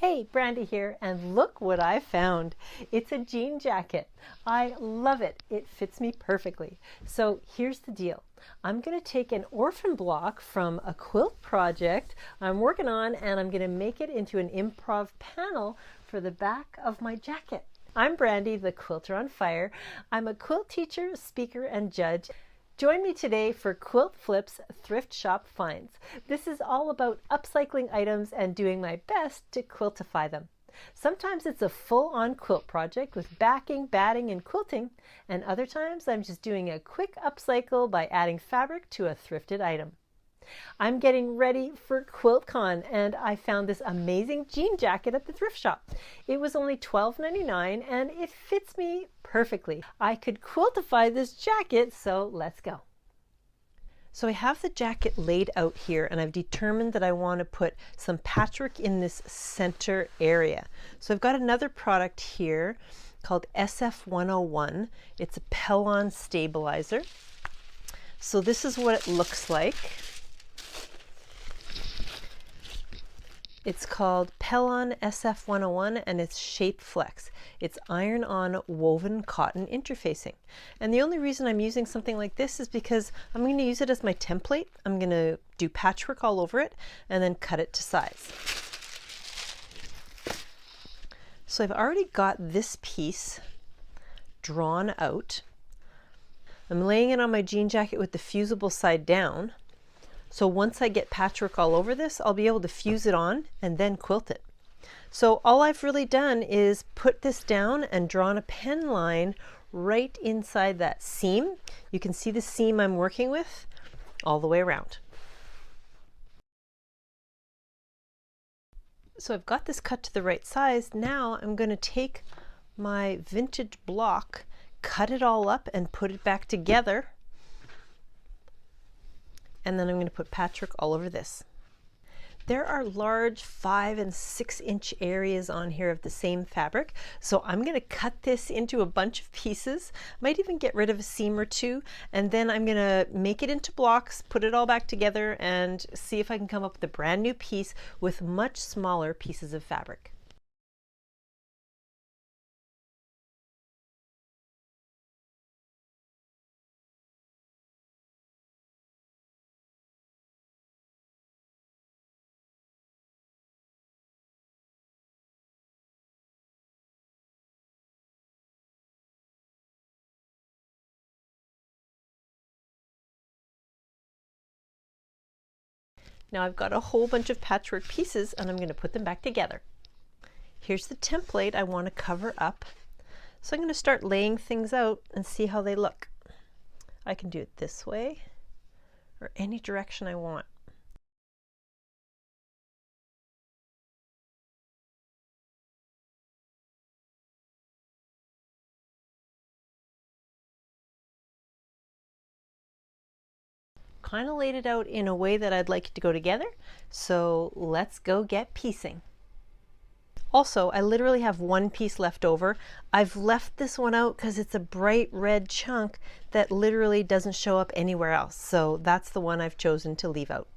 Hey, Brandy here, and look what I found. It's a jean jacket. I love it. It fits me perfectly. So here's the deal. I'm going to take an orphan block from a quilt project I'm working on, and I'm going to make it into an improv panel for the back of my jacket. I'm Brandy, the quilter on fire. I'm a quilt teacher, speaker, and judge. Join me today for QUILT FLIP's Thrift Shop Finds. This is all about upcycling items and doing my best to quiltify them. Sometimes it's a full-on quilt project with backing, batting, and quilting, and other times I'm just doing a quick upcycle by adding fabric to a thrifted item. I'm getting ready for QuiltCon, and I found this amazing jean jacket at the thrift shop. It was only $12.99 and it fits me perfectly. I could quiltify this jacket, so let's go. So I have the jacket laid out here, and I've determined that I want to put some patchwork in this center area. So I've got another product here called SF101. It's a Pellon stabilizer. So this is what it looks like. It's called Pellon SF101 and it's Shape Flex. It's iron-on woven cotton interfacing. And the only reason I'm using something like this is because I'm going to use it as my template. I'm going to do patchwork all over it and then cut it to size. So I've already got this piece drawn out. I'm laying it on my jean jacket with the fusible side down. So once I get patchwork all over this, I'll be able to fuse it on and then quilt it. So all I've really done is put this down and drawn a pen line right inside that seam. You can see the seam I'm working with all the way around. So I've got this cut to the right size. Now I'm going to take my vintage block, cut it all up and put it back together. And then I'm going to put patchwork all over this. There are large 5 and 6 inch areas on here of the same fabric. So I'm going to cut this into a bunch of pieces. Might even get rid of a seam or two. And then I'm going to make it into blocks, put it all back together, and see if I can come up with a brand new piece with much smaller pieces of fabric. Now I've got a whole bunch of patchwork pieces and I'm going to put them back together. Here's the template I want to cover up. So I'm going to start laying things out and see how they look. I can do it this way or any direction I want. Kind of laid it out in a way that I'd like it to go together. So let's go get piecing. Also, I literally have one piece left over. I've left this one out because it's a bright red chunk that literally doesn't show up anywhere else. So that's the one I've chosen to leave out.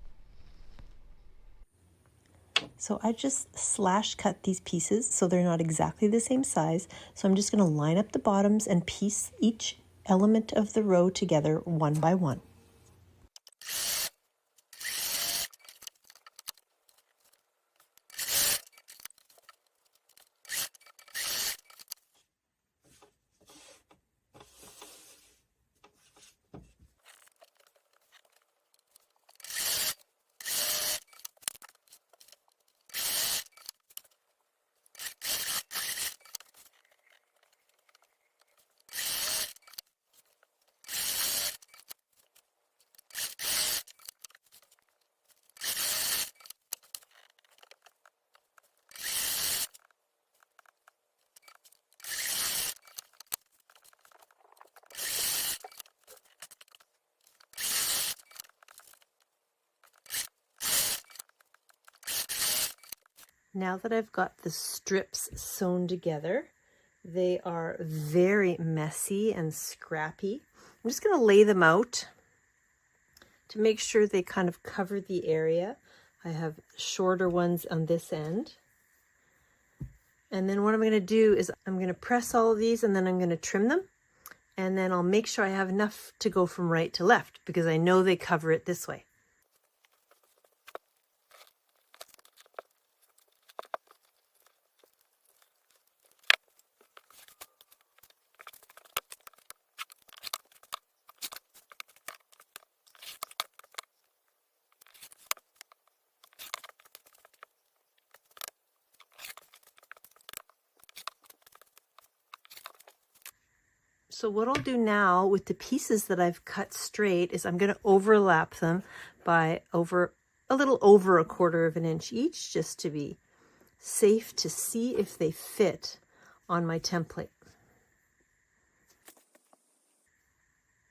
So I just slash cut these pieces so they're not exactly the same size. So I'm just going to line up the bottoms and piece each element of the row together one by one. Now that I've got the strips sewn together, they are very messy and scrappy. I'm just going to lay them out to make sure they kind of cover the area. I have shorter ones on this end And then what I'm going to do is I'm going to press all of these and then I'm going to trim them. And then I'll make sure I have enough to go from right to left because I know they cover it this way. So what I'll do now with the pieces that I've cut straight is I'm going to overlap them by a little over 1/4 of an inch each, just to be safe to see if they fit on my template.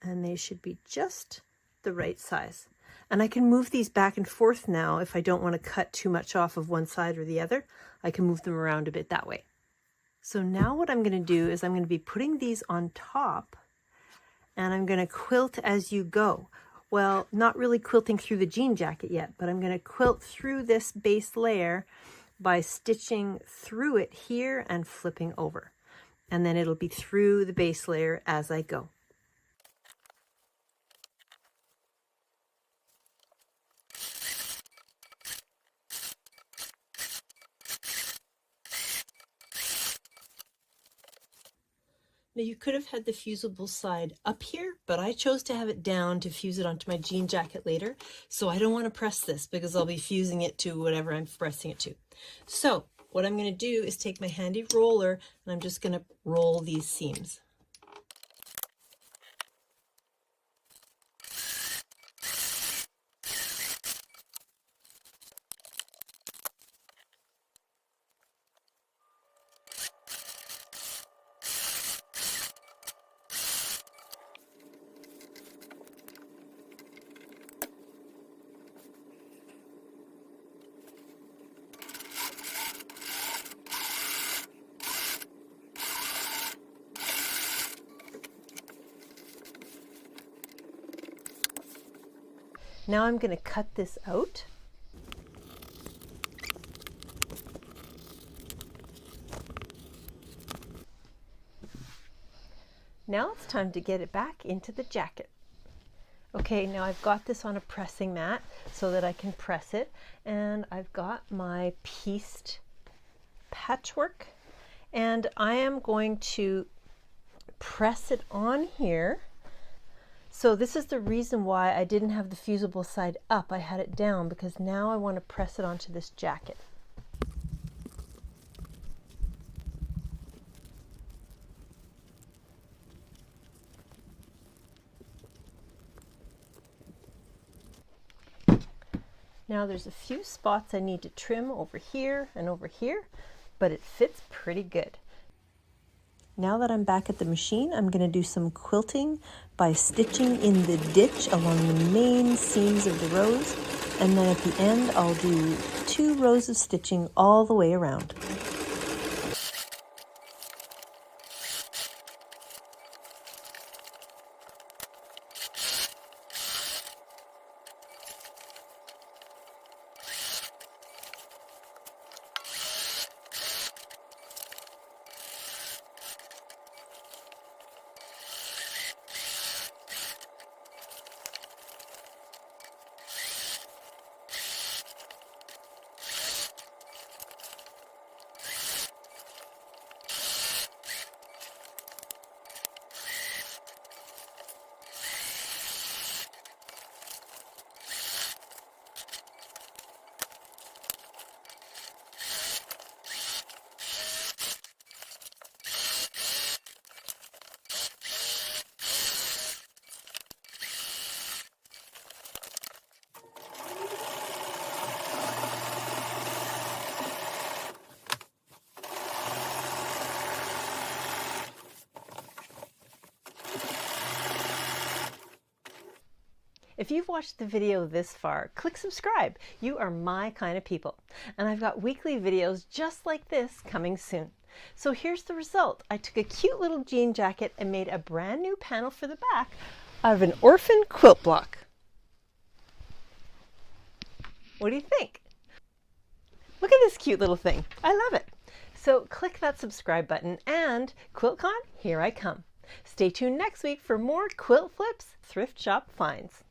And they should be just the right size. And I can move these back and forth now if I don't want to cut too much off of one side or the other. I can move them around a bit that way. So now what I'm going to do is I'm going to be putting these on top and I'm going to quilt as you go. Well, not really quilting through the jean jacket yet, but I'm going to quilt through this base layer by stitching through it here and flipping over. And then it'll be through the base layer as I go. Now you could have had the fusible side up here, but I chose to have it down to fuse it onto my jean jacket later. So I don't want to press this because I'll be fusing it to whatever I'm pressing it to. So what I'm going to do is take my handy roller and I'm just going to roll these seams. Now I'm going to cut this out. Now it's time to get it back into the jacket. Okay, now I've got this on a pressing mat so that I can press it, and I've got my pieced patchwork, and I am going to press it on here. So this is the reason why I didn't have the fusible side up. I had it down because now I want to press it onto this jacket. Now there's a few spots I need to trim over here and over here, but it fits pretty good. Now that I'm back at the machine, I'm going to do some quilting by stitching in the ditch along the main seams of the rows, and then at the end I'll do 2 rows of stitching all the way around. If you've watched the video this far, click subscribe. You are my kind of people. And I've got weekly videos just like this coming soon. So here's the result. I took a cute little jean jacket and made a brand new panel for the back out of an orphan quilt block. What do you think? Look at this cute little thing. I love it. So click that subscribe button, and QuiltCon, here I come. Stay tuned next week for more quilt flips, thrift shop finds.